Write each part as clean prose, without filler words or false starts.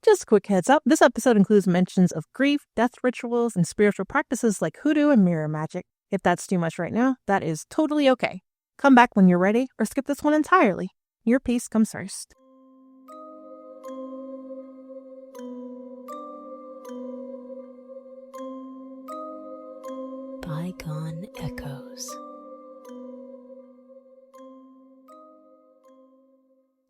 Just a quick heads up, this episode includes mentions of grief, death rituals, and spiritual practices like hoodoo and mirror magic. If that's too much right now, that is totally okay. Come back when you're ready, or skip this one entirely. Your peace comes first. Bygone Echoes.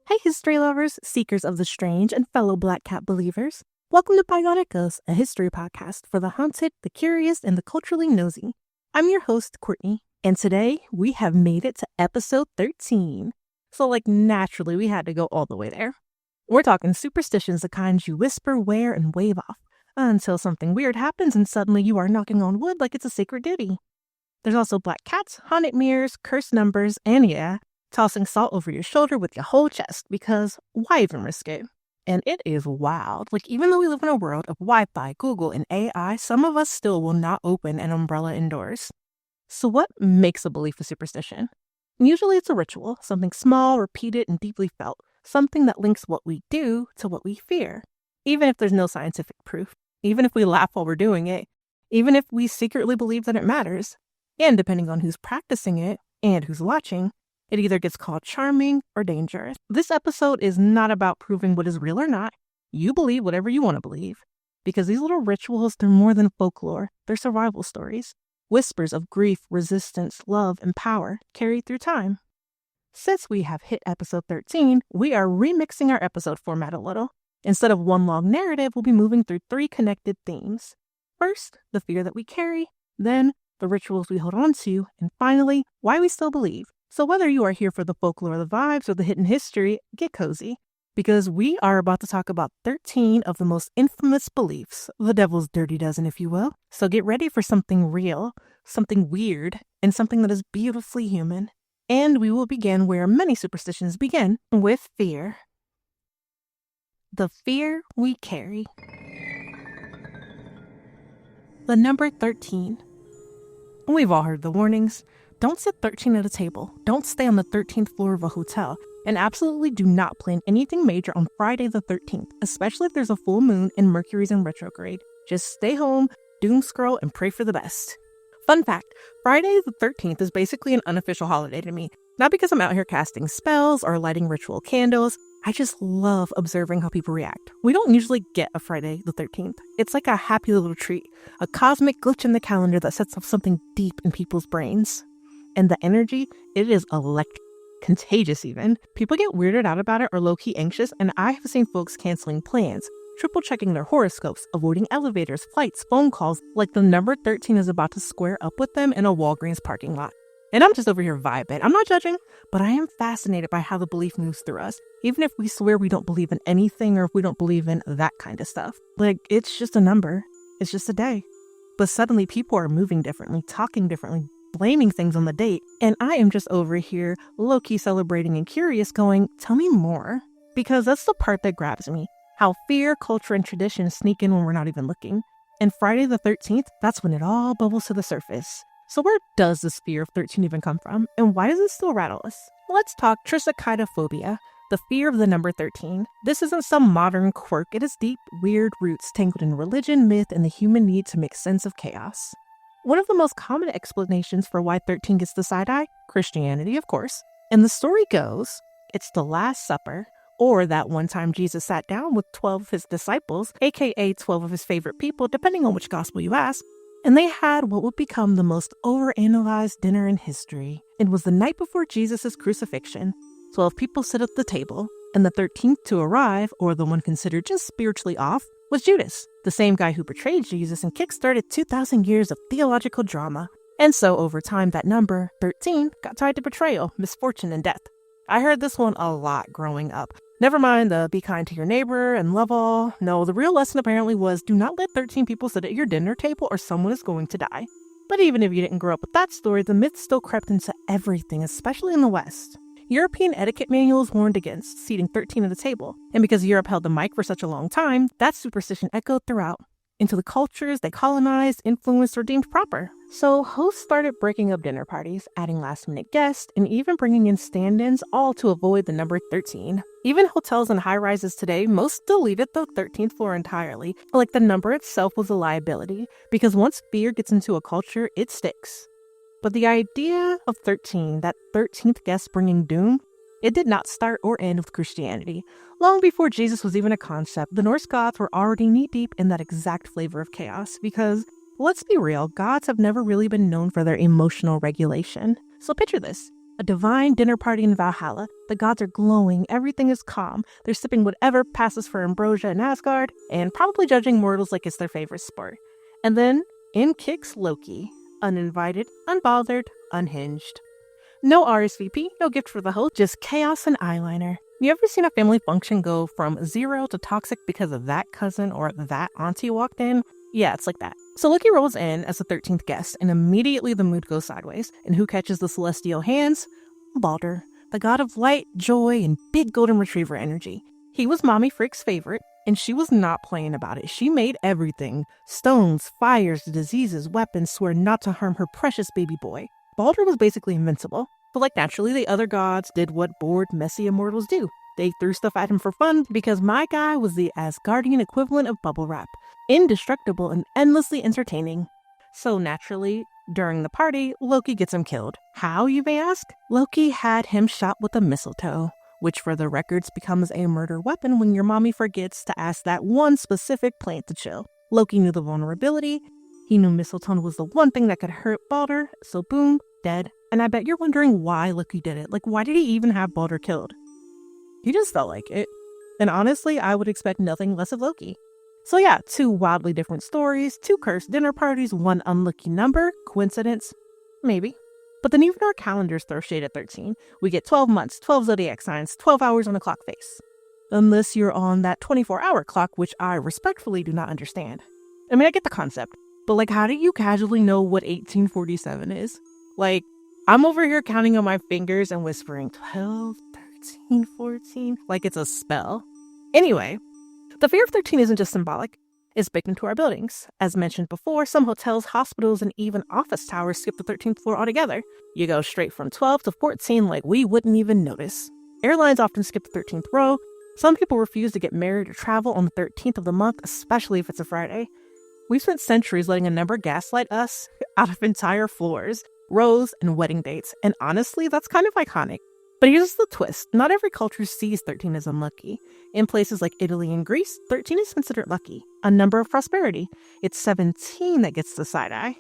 Hey history lovers, seekers of the strange, and fellow Black Cat believers. Welcome to Bygone Echoes, a history podcast for the haunted, the curious, and the culturally nosy. I'm your host, Courtney, and today we have made it to episode 13. So naturally, we had to go all the way there. We're talking superstitions, the kinds you whisper, wear, and wave off, until something weird happens and suddenly you are knocking on wood like it's a sacred duty. There's also black cats, haunted mirrors, cursed numbers, and tossing salt over your shoulder with your whole chest, because why even risk it? And it is wild. Even though we live in a world of Wi-Fi, Google, and AI, some of us still will not open an umbrella indoors. So what makes a belief a superstition? Usually it's a ritual, something small, repeated, and deeply felt, something that links what we do to what we fear, even if there's no scientific proof, even if we laugh while we're doing it, even if we secretly believe that it matters. And depending on who's practicing it and who's watching, it either gets called charming or dangerous. This episode is not about proving what is real or not. You believe whatever you want to believe. Because these little rituals, they're more than folklore. They're survival stories. Whispers of grief, resistance, love, and power carried through time. Since we have hit episode 13, we are remixing our episode format a little. Instead of one long narrative, we'll be moving through 3 connected themes. First, the fear that we carry. Then, the rituals we hold on to. And finally, why we still believe. So whether you are here for the folklore, the vibes, or the hidden history, get cozy, because we are about to talk about 13 of the most infamous beliefs, the devil's dirty dozen, if you will. So get ready for something real, something weird, and something that is beautifully human. And we will begin where many superstitions begin, with fear. The fear we carry. The number 13. We've all heard the warnings. Don't sit 13 at a table. Don't stay on the 13th floor of a hotel. And absolutely do not plan anything major on Friday the 13th, especially if there's a full moon and Mercury's in retrograde. Just stay home, doom scroll, and pray for the best. Fun fact, Friday the 13th is basically an unofficial holiday to me. Not because I'm out here casting spells or lighting ritual candles. I just love observing how people react. We don't usually get a Friday the 13th. It's like a happy little treat, a cosmic glitch in the calendar that sets off something deep in people's brains. And the energy, it is electric, contagious even. People get weirded out about it or low-key anxious, and I have seen folks canceling plans, triple-checking their horoscopes, avoiding elevators, flights, phone calls, like the number 13 is about to square up with them in a Walgreens parking lot. And I'm just over here vibing. I'm not judging, but I am fascinated by how the belief moves through us, even if we swear we don't believe in anything or if we don't believe in that kind of stuff. It's just a number. It's just a day. But suddenly people are moving differently, talking differently, blaming things on the date, and I am just over here low-key celebrating and curious going, tell me more. Because that's the part that grabs me. How fear, culture, and tradition sneak in when we're not even looking. And Friday the 13th, that's when it all bubbles to the surface. So where does this fear of 13 even come from? And why does it still rattle us? Let's talk triskaidekaphobia, the fear of the number 13. This isn't some modern quirk. It is deep, weird roots tangled in religion, myth, and the human need to make sense of chaos. One of the most common explanations for why 13 gets the side eye? Christianity, of course. And the story goes, it's the Last Supper, or that one time Jesus sat down with 12 of his disciples, aka 12 of his favorite people, depending on which gospel you ask, and they had what would become the most overanalyzed dinner in history. It was the night before Jesus' crucifixion. 12 people sit at the table, and the 13th to arrive, or the one considered just spiritually off, was Judas, the same guy who betrayed Jesus and kickstarted 2,000 years of theological drama. And so over time, that number, 13, got tied to betrayal, misfortune, and death. I heard this one a lot growing up. Never mind the be kind to your neighbor and love all. No, the real lesson apparently was do not let 13 people sit at your dinner table or someone is going to die. But even if you didn't grow up with that story, the myth still crept into everything, especially in the West. European etiquette manuals warned against seating 13 at a table, and because Europe held the mic for such a long time, that superstition echoed throughout. into the cultures they colonized, influenced, or deemed proper. So hosts started breaking up dinner parties, adding last-minute guests, and even bringing in stand-ins, all to avoid the number 13. Even hotels and high-rises today, most deleted the 13th floor entirely. Like, the number itself was a liability, because once fear gets into a culture, it sticks. But the idea of 13, that 13th guest bringing doom, it did not start or end with Christianity. Long before Jesus was even a concept, the Norse gods were already knee-deep in that exact flavor of chaos because, let's be real, gods have never really been known for their emotional regulation. So picture this. A divine dinner party in Valhalla. The gods are glowing, everything is calm, they're sipping whatever passes for ambrosia in Asgard, and probably judging mortals like it's their favorite sport. And then, in kicks Loki. Uninvited, unbothered, unhinged. No RSVP, no gift for the host, just chaos and eyeliner. You ever seen a family function go from 0 to toxic because of that cousin or that auntie walked in? Yeah, it's like that. So Loki rolls in as the 13th guest, and immediately the mood goes sideways. And who catches the celestial hands? Balder, the god of light, joy, and big golden retriever energy. He was Mommy Frick's favorite, and she was not playing about it. She made everything. Stones, fires, diseases, weapons, swear not to harm her precious baby boy. Balder was basically invincible. But like naturally, the other gods did what bored, messy immortals do. They threw stuff at him for fun because my guy was the Asgardian equivalent of bubble wrap. Indestructible and endlessly entertaining. So naturally, during the party, Loki gets him killed. How, you may ask? Loki had him shot with a mistletoe, which for the records becomes a murder weapon when your mommy forgets to ask that one specific plant to chill. Loki knew the vulnerability. He knew mistletoe was the one thing that could hurt Balder, so boom, dead. And I bet you're wondering why Loki did it. Like, why did he even have Balder killed? He just felt like it. And honestly, I would expect nothing less of Loki. So yeah, 2 wildly different stories, 2 cursed dinner parties, 1 unlucky number. Coincidence? Maybe. But then even our calendars throw shade at 13. We get 12 months, 12 zodiac signs, 12 hours on a clock face. Unless you're on that 24-hour clock, which I respectfully do not understand. I mean, I get the concept, but like, how do you casually know what 1847 is? Like, I'm over here counting on my fingers and whispering 12, 13, 14, like it's a spell. Anyway, the fear of 13 isn't just symbolic, it's baked into our buildings. As mentioned before, some hotels, hospitals, and even office towers skip the 13th floor altogether. You go straight from 12 to 14 like we wouldn't even notice. Airlines often skip the 13th row. Some people refuse to get married or travel on the 13th of the month, especially if it's a Friday. We've spent centuries letting a number gaslight us out of entire floors, rows, and wedding dates, and honestly, that's kind of iconic. But here's the twist. Not every culture sees 13 as unlucky. In places like Italy and Greece, 13 is considered lucky, a number of prosperity. It's 17 that gets the side eye.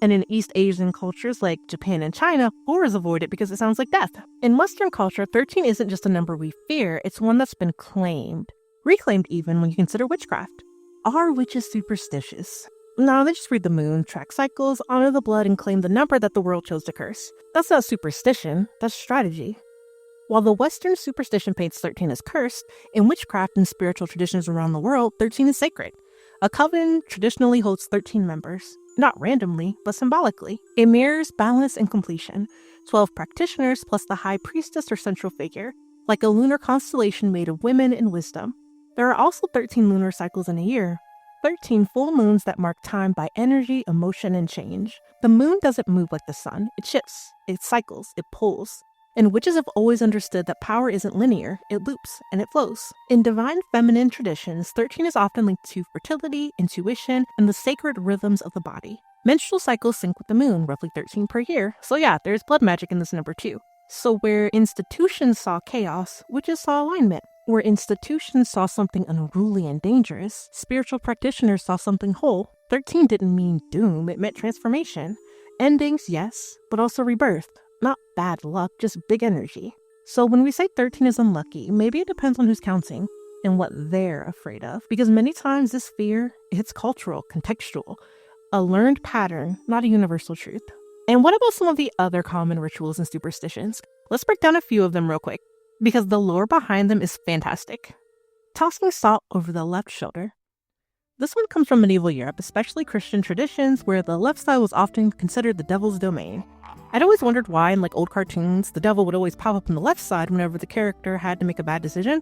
And in East Asian cultures like Japan and China, 4 is avoided because it sounds like death. In Western culture, 13 isn't just a number we fear, it's one that's been claimed. Reclaimed even when you consider witchcraft. Are witches superstitious? No, they just read the moon, track cycles, honor the blood, and claim the number that the world chose to curse. That's not superstition, that's strategy. While the Western superstition paints 13 as cursed, in witchcraft and spiritual traditions around the world, 13 is sacred. A coven traditionally holds 13 members, not randomly, but symbolically. It mirrors balance and completion, 12 practitioners plus the high priestess or central figure, like a lunar constellation made of women and wisdom. There are also 13 lunar cycles in a year, 13 full moons that mark time by energy, emotion, and change. The moon doesn't move like the sun, it shifts, it cycles, it pulls. And witches have always understood that power isn't linear, it loops, and it flows. In divine feminine traditions, 13 is often linked to fertility, intuition, and the sacred rhythms of the body. Menstrual cycles sync with the moon, roughly 13 per year, so yeah, there's blood magic in this number too. So where institutions saw chaos, witches saw alignment. Where institutions saw something unruly and dangerous, spiritual practitioners saw something whole. 13 didn't mean doom, it meant transformation. Endings, yes, but also rebirth. Not bad luck, just big energy. So when we say 13 is unlucky, maybe it depends on who's counting and what they're afraid of. Because many times this fear, it's cultural, contextual, a learned pattern, not a universal truth. And what about some of the other common rituals and superstitions? Let's break down a few of them real quick, because the lore behind them is fantastic. Tossing salt over the left shoulder. This one comes from medieval Europe, especially Christian traditions, where the left side was often considered the devil's domain. I'd always wondered why in like old cartoons, the devil would always pop up on the left side whenever the character had to make a bad decision.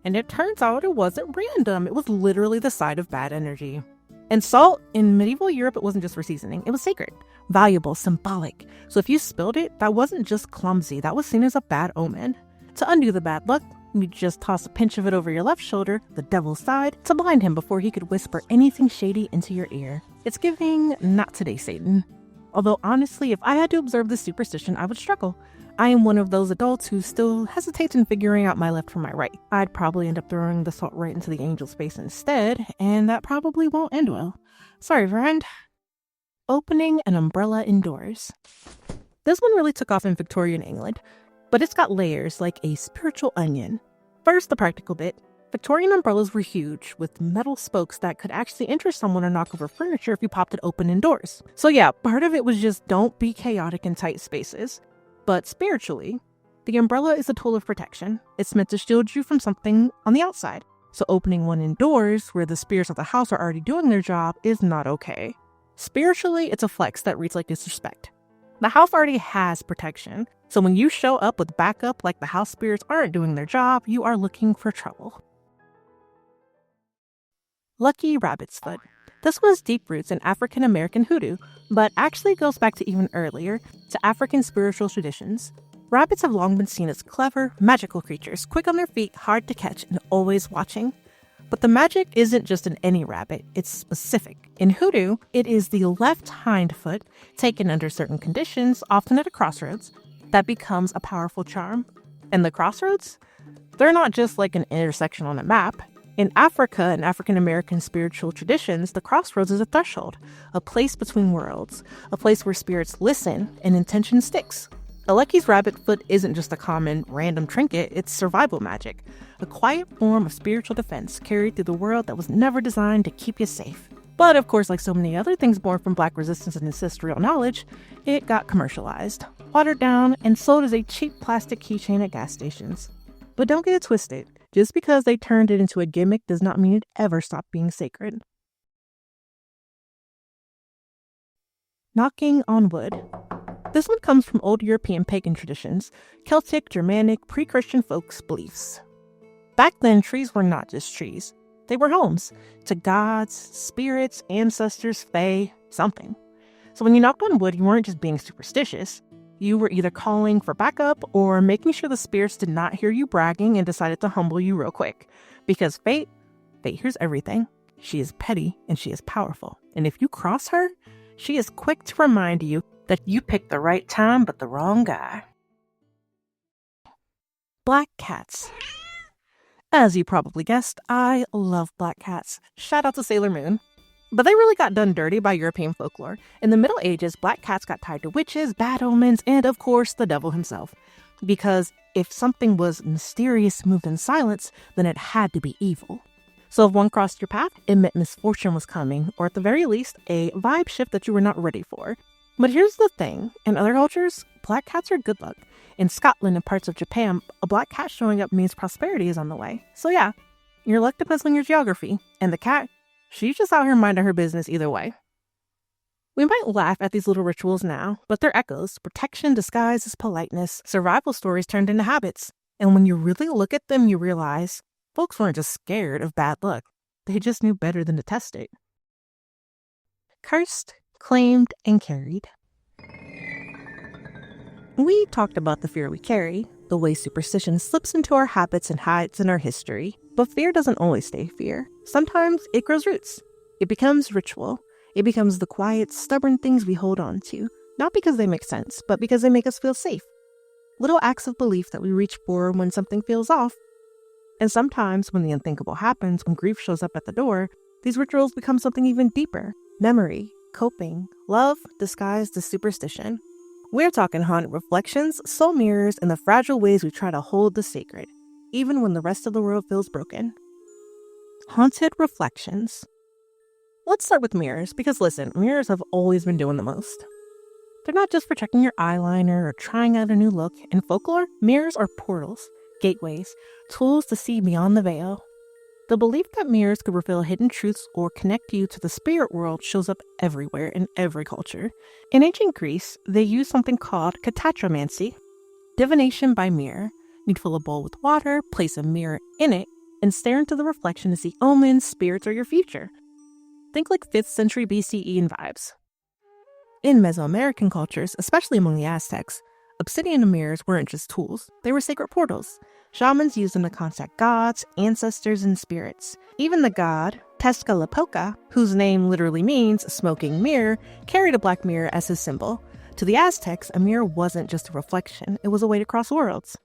And it turns out it wasn't random, it was literally the side of bad energy. And salt, in medieval Europe, it wasn't just for seasoning. It was sacred, valuable, symbolic. So if you spilled it, that wasn't just clumsy. That was seen as a bad omen. To undo the bad luck, you just toss a pinch of it over your left shoulder, the devil's side, to blind him before he could whisper anything shady into your ear. It's giving, not today, Satan. Although honestly, if I had to observe this superstition, I would struggle. I am one of those adults who still hesitates in figuring out my left from my right. I'd probably end up throwing the salt right into the angel's face instead, and that probably won't end well. Sorry, friend. Opening an umbrella indoors. This one really took off in Victorian England, but it's got layers like a spiritual onion. First, the practical bit. Victorian umbrellas were huge, with metal spokes that could actually injure someone or knock over furniture if you popped it open indoors. So yeah, part of it was just don't be chaotic in tight spaces. But spiritually, the umbrella is a tool of protection. It's meant to shield you from something on the outside. So opening one indoors, where the spirits of the house are already doing their job, is not okay. Spiritually, it's a flex that reads like disrespect. The house already has protection, so when you show up with backup like the house spirits aren't doing their job, you are looking for trouble. Lucky rabbit's foot. This was deep roots in African American hoodoo, but actually goes back to even earlier, to African spiritual traditions. Rabbits have long been seen as clever, magical creatures, quick on their feet, hard to catch, and always watching. But the magic isn't just in any rabbit, it's specific. In hoodoo, it is the left hind foot, taken under certain conditions, often at a crossroads, that becomes a powerful charm. And the crossroads? They're not just like an intersection on a map. In Africa and African American spiritual traditions, the crossroads is a threshold, a place between worlds, a place where spirits listen and intention sticks. A Lucky's rabbit foot isn't just a common, random trinket, it's survival magic, a quiet form of spiritual defense carried through the world that was never designed to keep you safe. But of course, like so many other things born from Black resistance and ancestral knowledge, it got commercialized, watered down, and sold as a cheap plastic keychain at gas stations. But don't get it twisted. Just because they turned it into a gimmick does not mean it ever stopped being sacred. Knocking on wood. This one comes from old European pagan traditions, Celtic, Germanic, pre-Christian folks' beliefs. Back then, trees were not just trees. They were homes to gods, spirits, ancestors, fae, something. So when you knocked on wood, you weren't just being superstitious. You were either calling for backup or making sure the spirits did not hear you bragging and decided to humble you real quick. Because fate hears everything. She is petty and she is powerful. And if you cross her, she is quick to remind you that you picked the right time but the wrong guy. Black cats. As you probably guessed, I love black cats. Shout out to Sailor Moon. But they really got done dirty by European folklore. In the Middle Ages, black cats got tied to witches, bad omens, and of course, the devil himself. Because if something was mysterious, moved in silence, then it had to be evil. So if one crossed your path, it meant misfortune was coming, or at the very least, a vibe shift that you were not ready for. But here's the thing, in other cultures, black cats are good luck. In Scotland and parts of Japan, a black cat showing up means prosperity is on the way. So yeah, your luck depends on your geography, and the cat, she's just out here minding her business either way. We might laugh at these little rituals now, but they're echoes, protection disguised as politeness, survival stories turned into habits. And when you really look at them, you realize folks weren't just scared of bad luck. They just knew better than to test it. Cursed, claimed, and carried. We talked about the fear we carry, the way superstition slips into our habits and hides in our history. But fear doesn't always stay fear. Sometimes it grows roots. It becomes ritual. It becomes the quiet, stubborn things we hold on to, not because they make sense, but because they make us feel safe. Little acts of belief that we reach for when something feels off. And sometimes when the unthinkable happens, when grief shows up at the door, these rituals become something even deeper. Memory, coping, love disguised as superstition. We're talking haunted reflections, soul mirrors, and the fragile ways we try to hold the sacred, even when the rest of the world feels broken. Haunted reflections. Let's start with mirrors, because listen, mirrors have always been doing the most. They're not just for checking your eyeliner or trying out a new look. In folklore, mirrors are portals, gateways, tools to see beyond the veil. The belief that mirrors could reveal hidden truths or connect you to the spirit world shows up everywhere in every culture. In ancient Greece, they used something called katatromancy, divination by mirror. You'd fill a bowl with water, place a mirror in it, and stare into the reflection to see omens, spirits, or your future. Think like 5th century BCE in vibes. In Mesoamerican cultures, especially among the Aztecs, obsidian mirrors weren't just tools, they were sacred portals. Shamans used them to contact gods, ancestors, and spirits. Even the god, Tezcatlipoca, whose name literally means smoking mirror, carried a black mirror as his symbol. To the Aztecs, a mirror wasn't just a reflection, it was a way to cross worlds.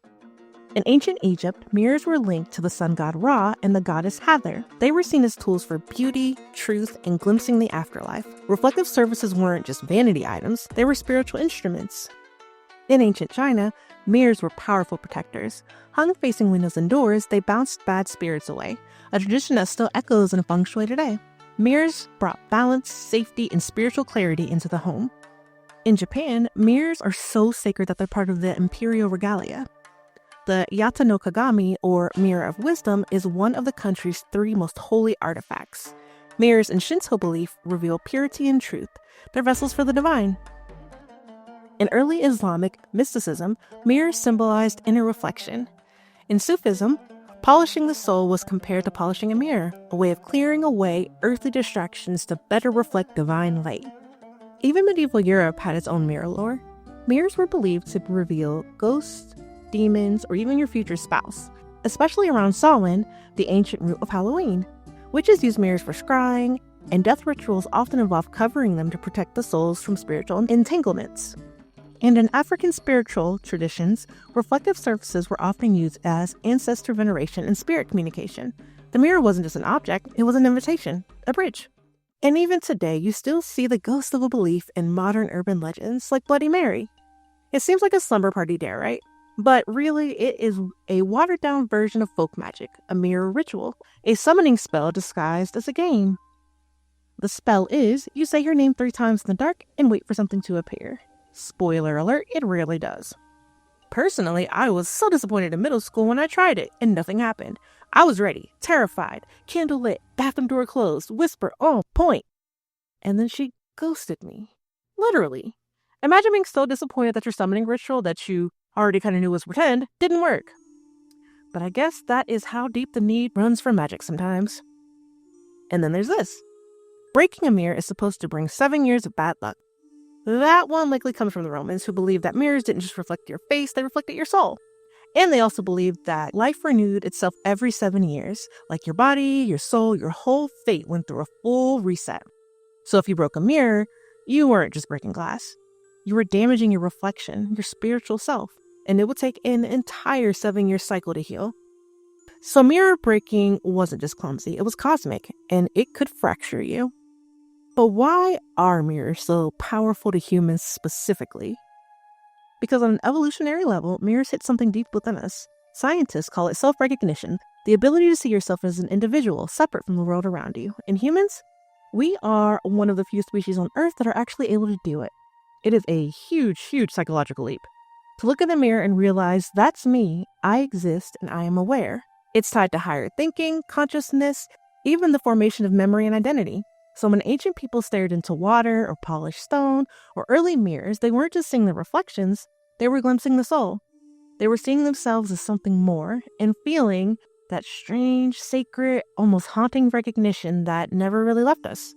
In ancient Egypt, mirrors were linked to the sun god Ra and the goddess Hathor. They were seen as tools for beauty, truth, and glimpsing the afterlife. Reflective surfaces weren't just vanity items, they were spiritual instruments. In ancient China, mirrors were powerful protectors. Hung facing windows and doors, they bounced bad spirits away, a tradition that still echoes in feng shui today. Mirrors brought balance, safety, and spiritual clarity into the home. In Japan, mirrors are so sacred that they're part of the imperial regalia. The Yata no Kagami, or Mirror of Wisdom, is one of the country's 3 most holy artifacts. Mirrors in Shinto belief reveal purity and truth. They're vessels for the divine. In early Islamic mysticism, mirrors symbolized inner reflection. In Sufism, polishing the soul was compared to polishing a mirror, a way of clearing away earthly distractions to better reflect divine light. Even medieval Europe had its own mirror lore. Mirrors were believed to reveal ghosts, demons, or even your future spouse, especially around Samhain, the ancient root of Halloween. Witches use mirrors for scrying, and death rituals often involve covering them to protect the souls from spiritual entanglements. And in African spiritual traditions, reflective surfaces were often used as ancestor veneration and spirit communication. The mirror wasn't just an object, it was an invitation, a bridge. And even today, you still see the ghost of a belief in modern urban legends like Bloody Mary. It seems like a slumber party dare, right? But really, it is a watered-down version of folk magic, a mirror ritual, a summoning spell disguised as a game. The spell is, you say your name 3 times in the dark and wait for something to appear. Spoiler alert, it rarely does. Personally, I was so disappointed in middle school when I tried it, and nothing happened. I was ready, terrified, candle lit, bathroom door closed, whisper on point. And then she ghosted me. Literally. Imagine being so disappointed that your summoning ritual that you already kind of knew was pretend didn't work. But I guess that is how deep the need runs for magic sometimes. And then there's this. Breaking a mirror is supposed to bring 7 years of bad luck. That one likely comes from the Romans, who believed that mirrors didn't just reflect your face, they reflected your soul. And they also believed that life renewed itself every 7 years, like your body, your soul, your whole fate went through a full reset. So if you broke a mirror, you weren't just breaking glass. You were damaging your reflection, your spiritual self, and it would take an entire 7-year cycle to heal. So mirror breaking wasn't just clumsy, it was cosmic, and it could fracture you. But why are mirrors so powerful to humans specifically? Because on an evolutionary level, mirrors hit something deep within us. Scientists call it self-recognition, the ability to see yourself as an individual separate from the world around you. In humans, we are one of the few species on Earth that are actually able to do it. It is a huge, huge psychological leap. To look in the mirror and realize that's me, I exist, and I am aware. It's tied to higher thinking, consciousness, even the formation of memory and identity. So when ancient people stared into water or polished stone or early mirrors, they weren't just seeing the reflections, they were glimpsing the soul. They were seeing themselves as something more and feeling that strange, sacred, almost haunting recognition that never really left us.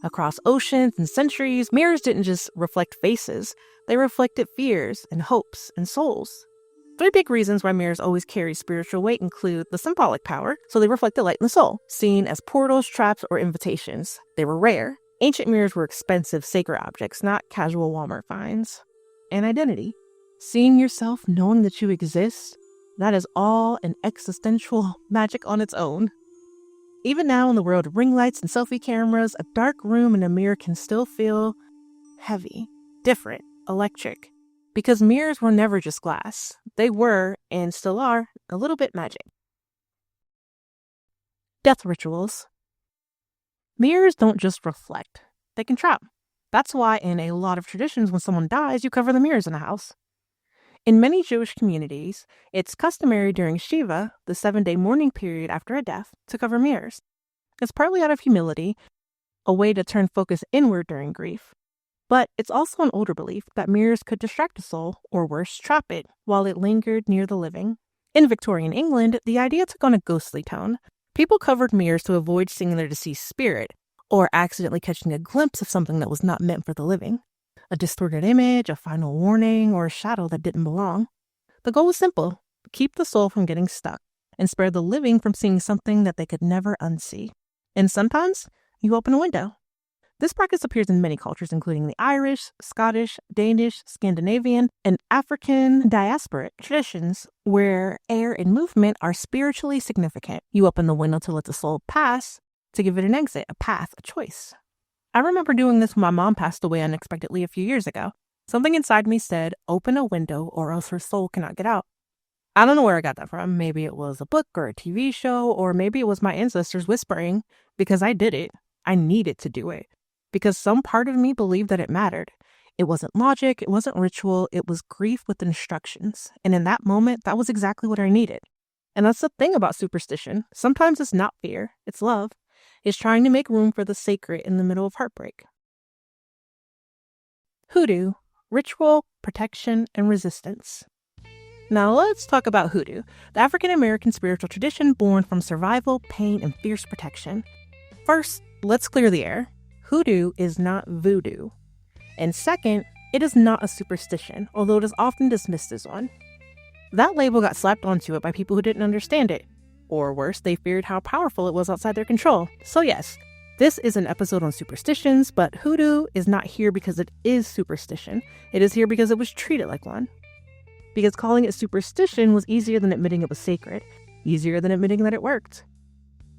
Across oceans and centuries, mirrors didn't just reflect faces, they reflected fears and hopes and souls. 3 big reasons why mirrors always carry spiritual weight include the symbolic power, so they reflect the light in the soul, seen as portals, traps, or invitations. They were rare. Ancient mirrors were expensive, sacred objects, not casual Walmart finds. And identity. Seeing yourself, knowing that you exist, that is all an existential magic on its own. Even now in the world of ring lights and selfie cameras, a dark room and a mirror can still feel heavy, different, electric. Because mirrors were never just glass. They were, and still are, a little bit magic. Death rituals. Mirrors don't just reflect, they can trap. That's why in a lot of traditions when someone dies, you cover the mirrors in the house. In many Jewish communities, it's customary during Shiva, the 7-day mourning period after a death, to cover mirrors. It's partly out of humility, a way to turn focus inward during grief. But it's also an older belief that mirrors could distract a soul, or worse, trap it, while it lingered near the living. In Victorian England, the idea took on a ghostly tone. People covered mirrors to avoid seeing their deceased spirit, or accidentally catching a glimpse of something that was not meant for the living. A distorted image, a final warning, or a shadow that didn't belong. The goal was simple: keep the soul from getting stuck and spare the living from seeing something that they could never unsee. And sometimes you open a window. This practice appears in many cultures, including the Irish, Scottish, Danish, Scandinavian, and African diasporic traditions, where air and movement are spiritually significant. You open the window to let the soul pass, to give it an exit, a path, a choice. I remember doing this when my mom passed away unexpectedly a few years ago. Something inside me said, open a window or else her soul cannot get out. I don't know where I got that from. Maybe it was a book or a TV show, or maybe it was my ancestors whispering, because I did it. I needed to do it. Because some part of me believed that it mattered. It wasn't logic, it wasn't ritual, it was grief with instructions. And in that moment, that was exactly what I needed. And that's the thing about superstition. Sometimes it's not fear, it's love. It's trying to make room for the sacred in the middle of heartbreak. Hoodoo, ritual, protection, and resistance. Now let's talk about hoodoo, the African American spiritual tradition born from survival, pain, and fierce protection. First, let's clear the air. Hoodoo is not voodoo. And second, it is not a superstition, although it is often dismissed as one. That label got slapped onto it by people who didn't understand it. Or worse, they feared how powerful it was outside their control. So yes, this is an episode on superstitions, but hoodoo is not here because it is superstition. It is here because it was treated like one. Because calling it superstition was easier than admitting it was sacred, easier than admitting that it worked,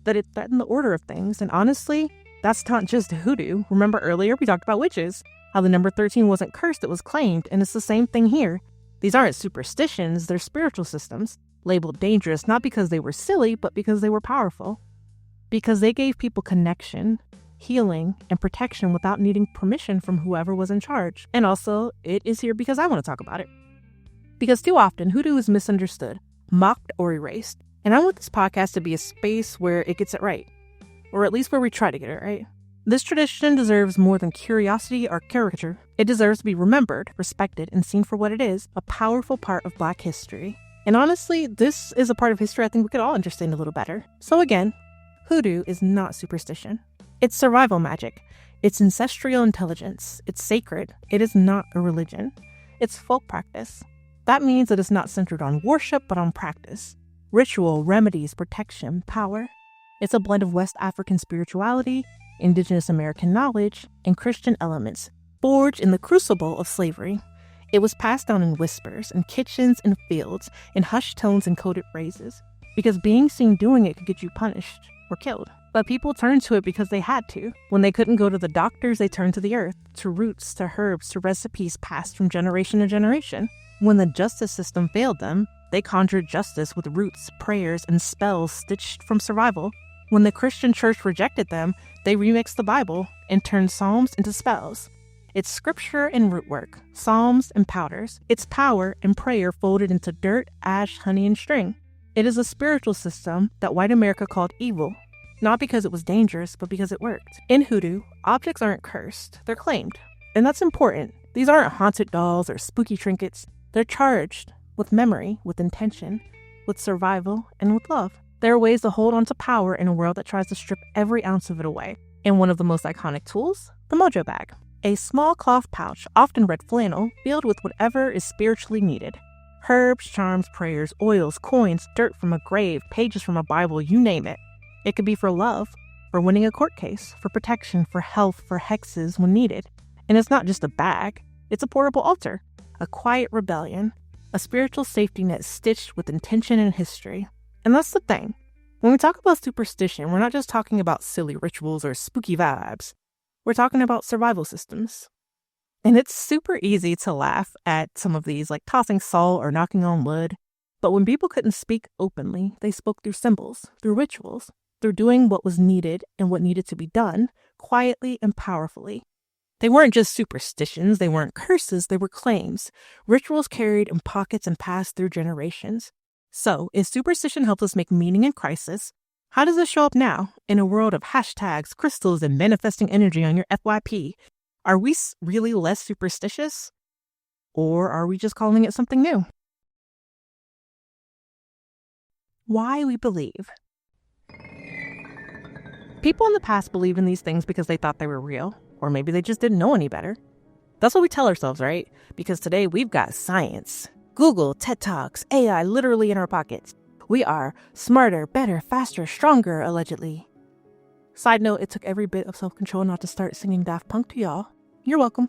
that it threatened the order of things, and honestly, that's not just hoodoo. Remember earlier we talked about witches, how the number 13 wasn't cursed, it was claimed, and it's the same thing here. These aren't superstitions, they're spiritual systems, labeled dangerous not because they were silly, but because they were powerful. Because they gave people connection, healing, and protection without needing permission from whoever was in charge. And also, it is here because I want to talk about it. Because too often, hoodoo is misunderstood, mocked, or erased. And I want this podcast to be a space where it gets it right. Or at least where we try to get it right. This tradition deserves more than curiosity or caricature. It deserves to be remembered, respected, and seen for what it is, a powerful part of Black history. And honestly, this is a part of history I think we could all understand a little better. So again, hoodoo is not superstition. It's survival magic. It's ancestral intelligence. It's sacred. It is not a religion. It's folk practice. That means that it's not centered on worship, but on practice. Ritual, remedies, protection, power. It's a blend of West African spirituality, Indigenous American knowledge, and Christian elements, forged in the crucible of slavery. It was passed down in whispers, in kitchens and fields, in hushed tones and coded phrases, because being seen doing it could get you punished or killed. But people turned to it because they had to. When they couldn't go to the doctors, they turned to the earth, to roots, to herbs, to recipes passed from generation to generation. When the justice system failed them, they conjured justice with roots, prayers, and spells stitched from survival. When the Christian church rejected them, they remixed the Bible and turned psalms into spells. It's scripture and root work, psalms and powders. It's power and prayer folded into dirt, ash, honey, and string. It is a spiritual system that white America called evil, not because it was dangerous, but because it worked. In hoodoo, objects aren't cursed, they're claimed. And that's important. These aren't haunted dolls or spooky trinkets. They're charged with memory, with intention, with survival, and with love. There are ways to hold on to power in a world that tries to strip every ounce of it away. And one of the most iconic tools, the mojo bag. A small cloth pouch, often red flannel, filled with whatever is spiritually needed. Herbs, charms, prayers, oils, coins, dirt from a grave, pages from a Bible, you name it. It could be for love, for winning a court case, for protection, for health, for hexes when needed. And it's not just a bag, it's a portable altar, a quiet rebellion, a spiritual safety net stitched with intention and history. And that's the thing. When we talk about superstition, we're not just talking about silly rituals or spooky vibes. We're talking about survival systems. And it's super easy to laugh at some of these, like tossing salt or knocking on wood. But when people couldn't speak openly, they spoke through symbols, through rituals, through doing what was needed and what needed to be done, quietly and powerfully. They weren't just superstitions, they weren't curses, they were claims, rituals carried in pockets and passed through generations. So, if superstition helps us make meaning in crisis, how does it show up now, in a world of hashtags, crystals, and manifesting energy on your FYP? Are we really less superstitious? Or are we just calling it something new? Why we believe. People in the past believed in these things because they thought they were real, or maybe they just didn't know any better. That's what we tell ourselves, right? Because today we've got science, Google, TED Talks, AI literally in our pockets. We are smarter, better, faster, stronger, allegedly. Side note, it took every bit of self-control not to start singing Daft Punk to y'all. You're welcome.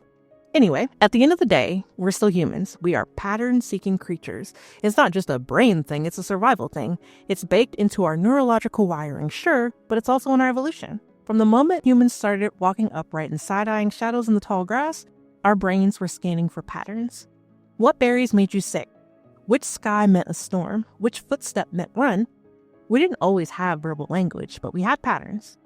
Anyway, at the end of the day, we're still humans. We are pattern-seeking creatures. It's not just a brain thing, it's a survival thing. It's baked into our neurological wiring, sure, but it's also in our evolution. From the moment humans started walking upright and side-eyeing shadows in the tall grass, our brains were scanning for patterns. What berries made you sick? Which sky meant a storm? Which footstep meant run? We didn't always have verbal language, but we had patterns.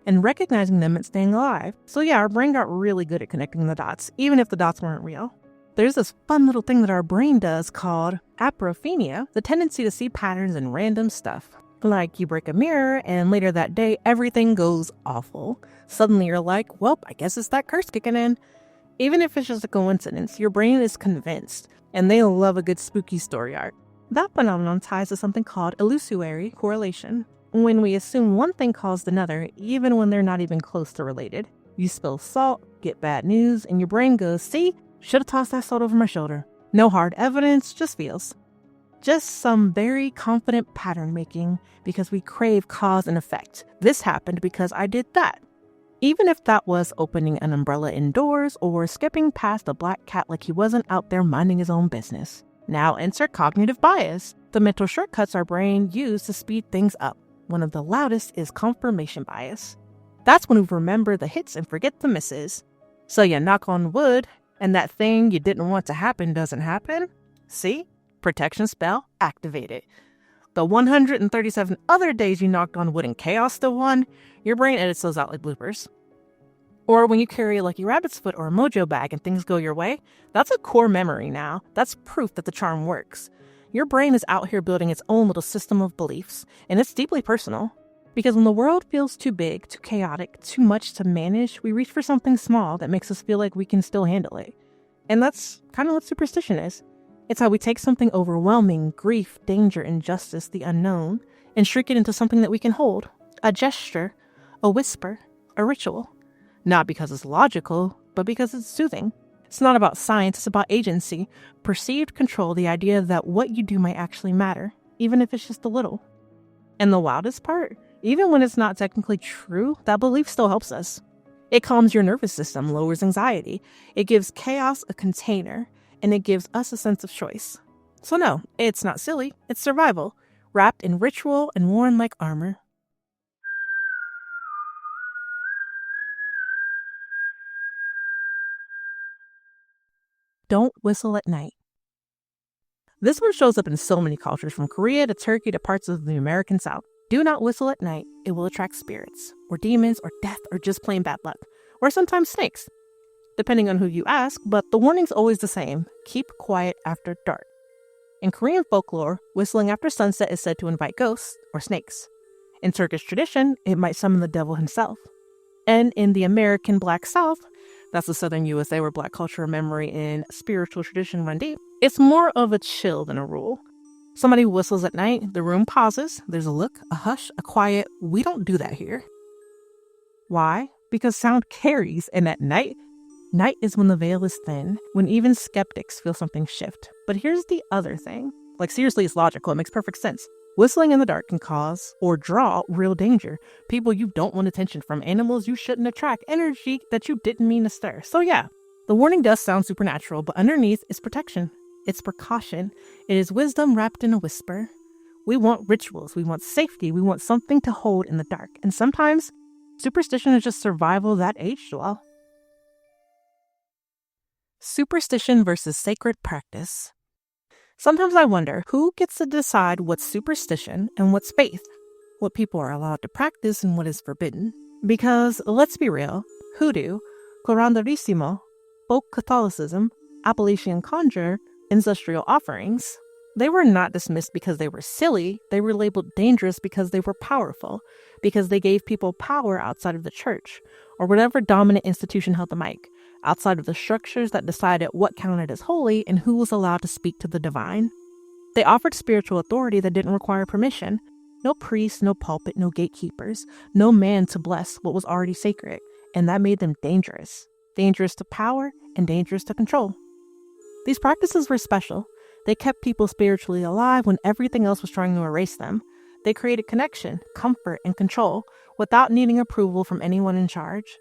And recognizing them meant staying alive. So yeah, our brain got really good at connecting the dots, even if the dots weren't real. There's this fun little thing that our brain does called apophenia, the tendency to see patterns in random stuff. Like you break a mirror and later that day, everything goes awful. Suddenly you're like, well, I guess it's that curse kicking in. Even if it's just a coincidence, your brain is convinced, and they love a good spooky story arc. That phenomenon ties to something called illusory correlation. When we assume one thing caused another, even when they're not even close to related. You spill salt, get bad news, and your brain goes, see, should have tossed that salt over my shoulder. No hard evidence, just feels. Just some very confident pattern making because we crave cause and effect. This happened because I did that. Even if that was opening an umbrella indoors or skipping past a black cat like he wasn't out there minding his own business. Now enter cognitive bias, the mental shortcuts our brain use to speed things up. One of the loudest is confirmation bias. That's when we remember the hits and forget the misses. So you knock on wood, and that thing you didn't want to happen doesn't happen. See? Protection spell activated. The 137 other days you knocked on wood and chaos still won, your brain edits those out like bloopers. Or when you carry a lucky rabbit's foot or a mojo bag and things go your way, that's a core memory now. That's proof that the charm works. Your brain is out here building its own little system of beliefs, and it's deeply personal. Because when the world feels too big, too chaotic, too much to manage, we reach for something small that makes us feel like we can still handle it. And that's kind of what superstition is. It's how we take something overwhelming, grief, danger, injustice, the unknown, and shrink it into something that we can hold. A gesture, a whisper, a ritual. Not because it's logical, but because it's soothing. It's not about science, it's about agency, perceived control, the idea that what you do might actually matter, even if it's just a little. And the wildest part, even when it's not technically true, that belief still helps us. It calms your nervous system, lowers anxiety. It gives chaos a container, and it gives us a sense of choice. So no, it's not silly, it's survival, wrapped in ritual and worn like armor. Don't whistle at night. This one shows up in so many cultures, from Korea to Turkey to parts of the American South. Do not whistle at night. It will attract spirits, or demons, or death, or just plain bad luck, or sometimes snakes, depending on who you ask, but the warning's always the same. Keep quiet after dark. In Korean folklore, whistling after sunset is said to invite ghosts, or snakes. In Turkish tradition, it might summon the devil himself. And in the American Black South, that's the southern USA where Black culture, memory, and spiritual tradition run deep, it's more of a chill than a rule. Somebody whistles at night, the room pauses, there's a look, a hush, a quiet, we don't do that here. Why? Because sound carries, and at night is when the veil is thin, when even skeptics feel something shift. But here's the other thing. Like seriously, it's logical, it makes perfect sense. Whistling in the dark can cause or draw real danger. People you don't want attention from, animals you shouldn't attract, energy that you didn't mean to stir. So yeah, the warning does sound supernatural, but underneath is protection. It's precaution. It is wisdom wrapped in a whisper. We want rituals, we want safety, we want something to hold in the dark. And sometimes superstition is just survival that aged well. Superstition versus sacred practice. Sometimes I wonder who gets to decide what's superstition and what's faith, what people are allowed to practice and what is forbidden. Because, let's be real, Hoodoo, curanderismo, folk Catholicism, Appalachian conjure, ancestral offerings, they were not dismissed because they were silly, they were labeled dangerous because they were powerful, because they gave people power outside of the church, or whatever dominant institution held the mic, outside of the structures that decided what counted as holy and who was allowed to speak to the divine. They offered spiritual authority that didn't require permission. No priest, no pulpit, no gatekeepers, no man to bless what was already sacred, and that made them dangerous. Dangerous to power and dangerous to control. These practices were special. They kept people spiritually alive when everything else was trying to erase them. They created connection, comfort, and control without needing approval from anyone in charge.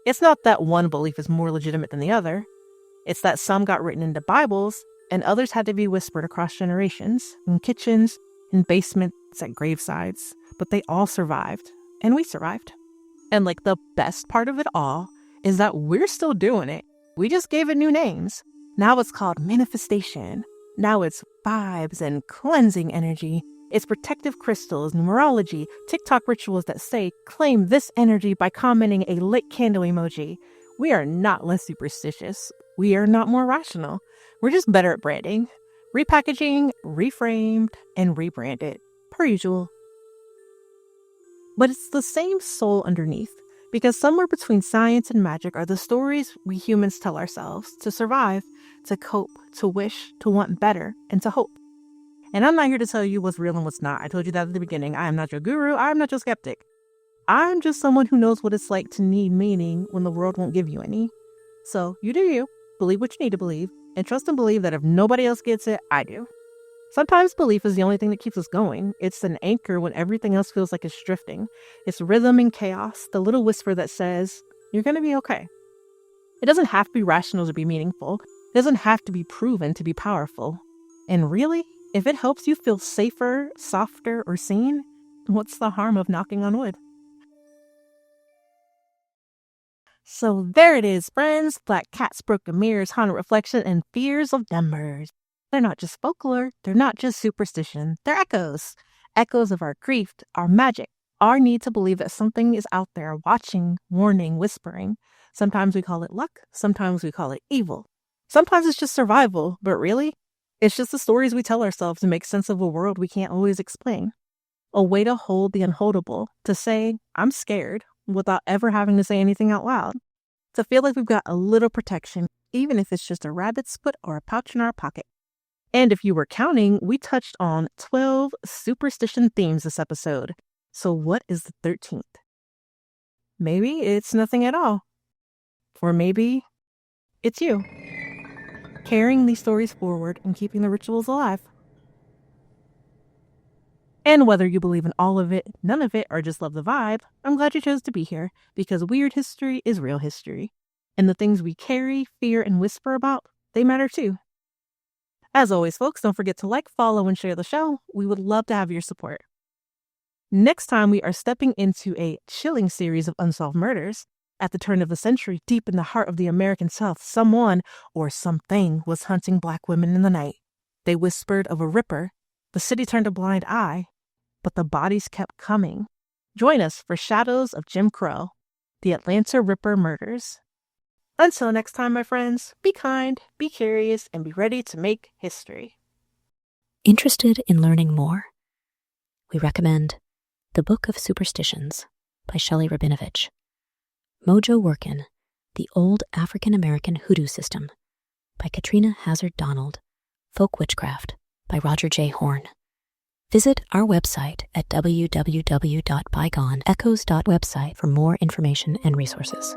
It's not that one belief is more legitimate than the other. It's that some got written into Bibles and others had to be whispered across generations, in kitchens, in basements, at gravesides. But they all survived, and we survived. And the best part of it all is that we're still doing it. We just gave it new names. Now it's called manifestation. Now it's vibes and cleansing energy. It's protective crystals, numerology, TikTok rituals that say, claim this energy by commenting a lit candle emoji. We are not less superstitious. We are not more rational. We're just better at branding. Repackaging, reframed, and rebranded, per usual. But it's the same soul underneath, because somewhere between science and magic are the stories we humans tell ourselves to survive, to cope, to wish, to want better, and to hope. And I'm not here to tell you what's real and what's not. I told you that at the beginning. I am not your guru. I am not your skeptic. I'm just someone who knows what it's like to need meaning when the world won't give you any. So you do you. Believe what you need to believe, and trust and believe that if nobody else gets it, I do. Sometimes belief is the only thing that keeps us going. It's an anchor when everything else feels like it's drifting. It's rhythm and chaos, the little whisper that says, you're going to be okay. It doesn't have to be rational to be meaningful. It doesn't have to be proven to be powerful. And really, if it helps you feel safer, softer, or seen, what's the harm of knocking on wood? So there it is, friends. Black cats, broken mirrors, haunted reflection, and fears of numbers. They're not just folklore. They're not just superstition. They're echoes. Echoes of our grief, our magic, our need to believe that something is out there watching, warning, whispering. Sometimes we call it luck. Sometimes we call it evil. Sometimes it's just survival. But really, it's just the stories we tell ourselves to make sense of a world we can't always explain. A way to hold the unholdable, to say, I'm scared, without ever having to say anything out loud. To feel like we've got a little protection, even if it's just a rabbit's foot or a pouch in our pocket. And if you were counting, we touched on 12 superstition themes this episode. So what is the 13th? Maybe it's nothing at all. Or maybe it's you. Carrying these stories forward and keeping the rituals alive. And whether you believe in all of it, none of it, or just love the vibe, I'm glad you chose to be here, because weird history is real history. And the things we carry, fear, and whisper about, they matter too. As always, folks, don't forget to like, follow, and share the show. We would love to have your support. Next time, we are stepping into a chilling series of unsolved murders. At the turn of the century, deep in the heart of the American South, someone or something was hunting Black women in the night. They whispered of a ripper. The city turned a blind eye, but the bodies kept coming. Join us for Shadows of Jim Crow, the Atlanta Ripper Murders. Until next time, my friends, be kind, be curious, and be ready to make history. Interested in learning more? We recommend The Book of Superstitions by Shelley Rabinovich, Mojo Workin, The Old African-American Hoodoo System by Katrina Hazard Donald, Folk Witchcraft by Roger J. Horn. Visit our website at www.bygoneechoes.website for more information and resources.